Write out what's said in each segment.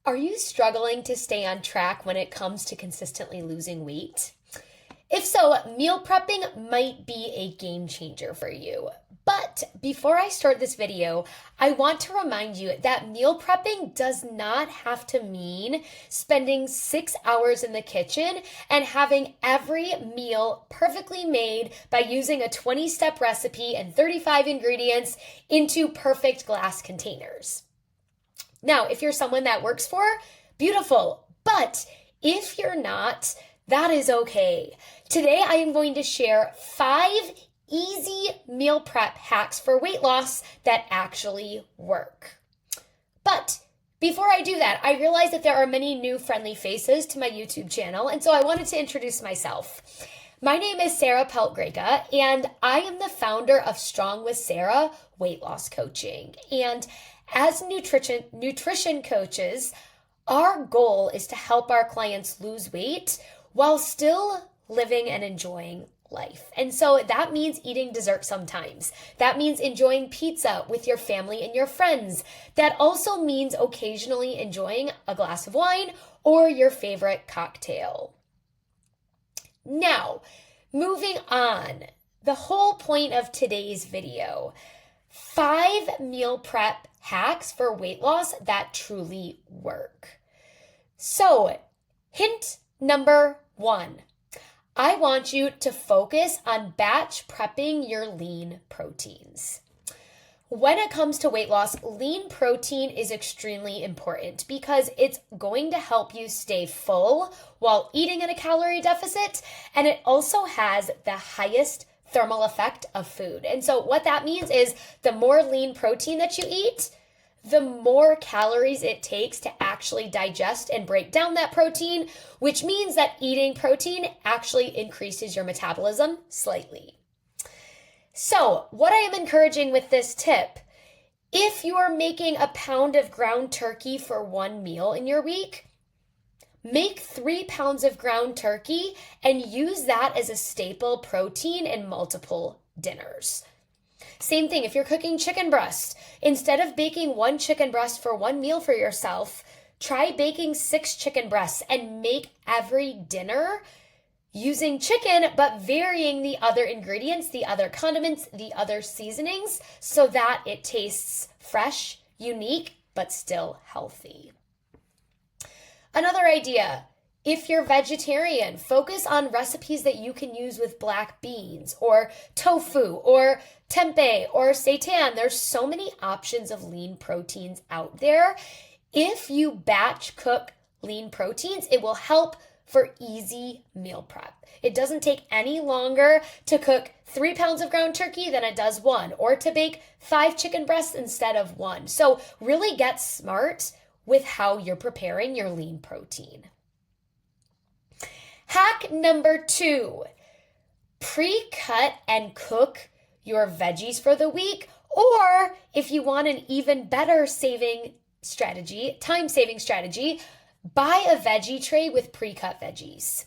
Are you struggling to stay on track when it comes to consistently losing weight? If so, meal prepping might be a game changer for you. But before I start this video, I want to remind you that meal prepping does not have to mean spending 6 hours in the kitchen and having every meal perfectly made by using a 20-step recipe and 35 ingredients into perfect glass containers. Now, if you're someone that works for, beautiful. But if you're not, that is okay. Today, I am going to share 5 easy meal prep hacks for weight loss that actually work. But before I do that, I realize that there are many new friendly faces to my YouTube channel, and so I wanted to introduce myself. My name is Sarah Pelt Grega, and I am the founder of Strong with Sarah Weight Loss Coaching. And as nutrition coaches, our goal is to help our clients lose weight while still living and enjoying life. And so that means eating dessert sometimes. That means enjoying pizza with your family and your friends. That also means occasionally enjoying a glass of wine or your favorite cocktail. Now, moving on, the whole point of today's video, 5 meal prep hacks for weight loss that truly work. So, hint number 1. I want you to focus on batch prepping your lean proteins. When it comes to weight loss, lean protein is extremely important because it's going to help you stay full while eating in a calorie deficit, and it also has the highest thermal effect of food. And so what that means is the more lean protein that you eat, the more calories it takes to actually digest and break down that protein, which means that eating protein actually increases your metabolism slightly. So, what I am encouraging with this tip, if you are making a pound of ground turkey for one meal in your week, make 3 pounds of ground turkey and use that as a staple protein in multiple dinners. Same thing, if you're cooking chicken breast, instead of baking 1 chicken breast for one meal for yourself, try baking 6 chicken breasts and make every dinner using chicken, but varying the other ingredients, the other condiments, the other seasonings, so that it tastes fresh, unique, but still healthy. Another idea, if you're vegetarian, focus on recipes that you can use with black beans or tofu or tempeh or seitan. There's so many options of lean proteins out there. If you batch cook lean proteins, it will help for easy meal prep. It doesn't take any longer to cook 3 pounds of ground turkey than it does 1, or to bake 5 chicken breasts instead of 1. So really get smart with how you're preparing your lean protein. Hack number 2, pre-cut and cook your veggies for the week, or if you want an even better time-saving strategy, buy a veggie tray with pre-cut veggies.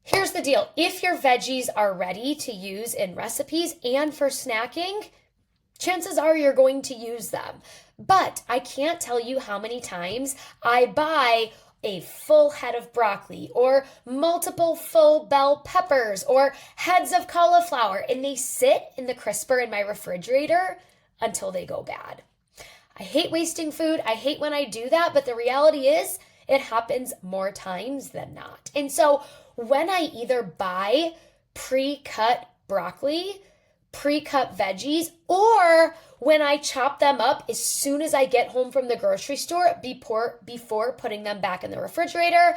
Here's the deal. If your veggies are ready to use in recipes and for snacking, chances are you're going to use them. But I can't tell you how many times I buy a full head of broccoli or multiple full bell peppers or heads of cauliflower, and they sit in the crisper in my refrigerator until they go bad. I hate wasting food. I hate when I do that, but the reality is it happens more times than not. And so when I either buy pre-cut broccoli, pre-cut veggies, or when I chop them up as soon as I get home from the grocery store before putting them back in the refrigerator,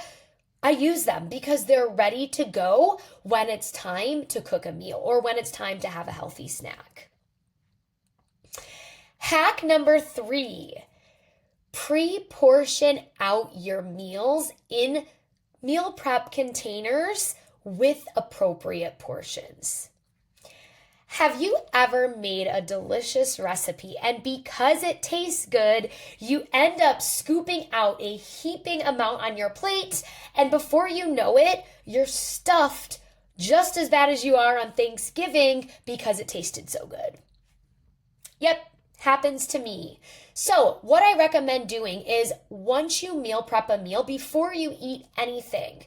I use them because they're ready to go when it's time to cook a meal or when it's time to have a healthy snack. Hack number 3, pre-portion out your meals in meal prep containers with appropriate portions. Have you ever made a delicious recipe and because it tastes good, you end up scooping out a heaping amount on your plate, and before you know it, you're stuffed just as bad as you are on Thanksgiving because it tasted so good? Yep, happens to me. So what I recommend doing is once you meal prep a meal, before you eat anything,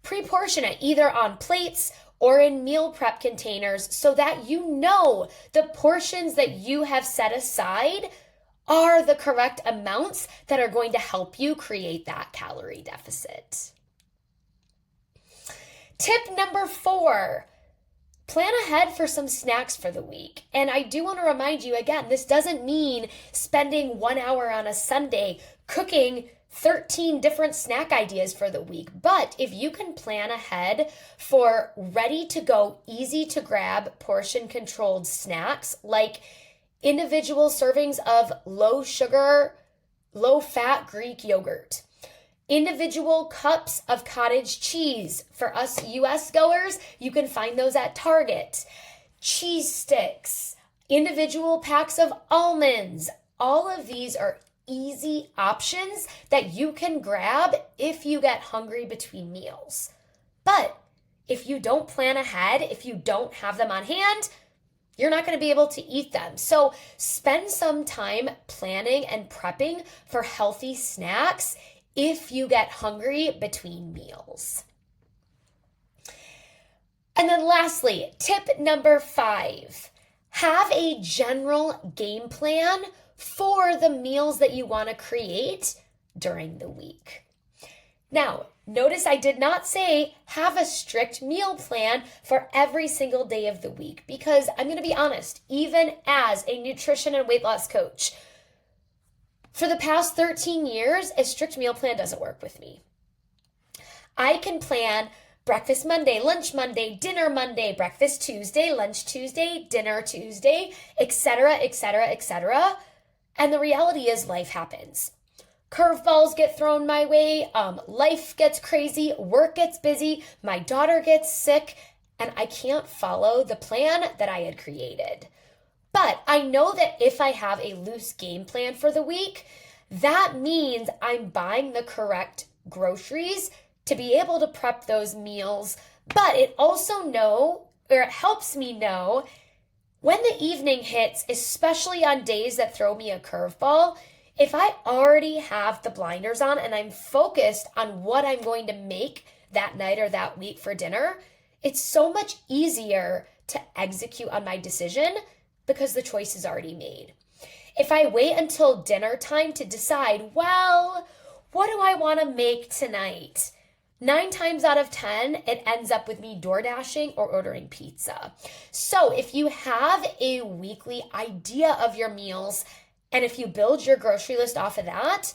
pre-portion it either on plates or in meal prep containers so that you know the portions that you have set aside are the correct amounts that are going to help you create that calorie deficit. Tip number 4, plan ahead for some snacks for the week. And I do want to remind you again, this doesn't mean spending 1 hour on a Sunday cooking 13 different snack ideas for the week. But if you can plan ahead for ready to go, easy to grab, portion controlled snacks like individual servings of low sugar, low fat Greek yogurt, individual cups of cottage cheese. For us US goers, you can find those at Target. Cheese sticks, individual packs of almonds. All of these are easy options that you can grab if you get hungry between meals. But if you don't plan ahead, if you don't have them on hand, you're not going to be able to eat them. So spend some time planning and prepping for healthy snacks if you get hungry between meals. And then lastly, tip number 5, have a general game plan for the meals that you want to create during the week. Now, notice I did not say have a strict meal plan for every single day of the week, because I'm going to be honest, even as a nutrition and weight loss coach, for the past 13 years, a strict meal plan doesn't work with me. I can plan breakfast Monday, lunch Monday, dinner Monday, breakfast Tuesday, lunch Tuesday, dinner Tuesday, etc., etc., etc. And the reality is life happens. Curveballs get thrown my way, life gets crazy, work gets busy, my daughter gets sick, and I can't follow the plan that I had created. But I know that if I have a loose game plan for the week, that means I'm buying the correct groceries to be able to prep those meals. But it helps me know when the evening hits, especially on days that throw me a curveball, if I already have the blinders on and I'm focused on what I'm going to make that night or that week for dinner, it's so much easier to execute on my decision because the choice is already made. If I wait until dinner time to decide, well, what do I want to make tonight? 9 times out of 10, it ends up with me door dashing or ordering pizza. So if you have a weekly idea of your meals, and if you build your grocery list off of that,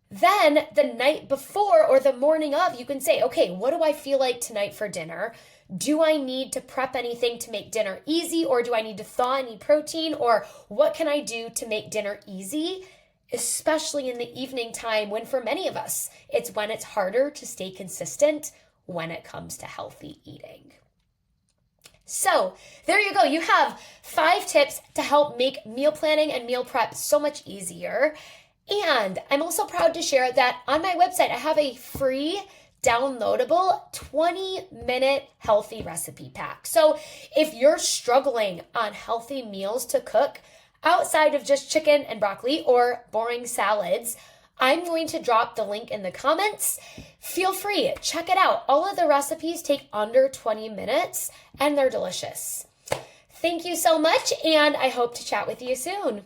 then the night before or the morning of, you can say, okay, what do I feel like tonight for dinner? Do I need to prep anything to make dinner easy, or do I need to thaw any protein, or what can I do to make dinner easy? Especially in the evening time when for many of us, it's when it's harder to stay consistent when it comes to healthy eating. So there you go. You have 5 tips to help make meal planning and meal prep so much easier. And I'm also proud to share that on my website, I have a free downloadable 20-minute healthy recipe pack. So if you're struggling on healthy meals to cook outside of just chicken and broccoli or boring salads, I'm going to drop the link in the comments. Feel free, check it out. All of the recipes take under 20 minutes and they're delicious. Thank you so much, and I hope to chat with you soon.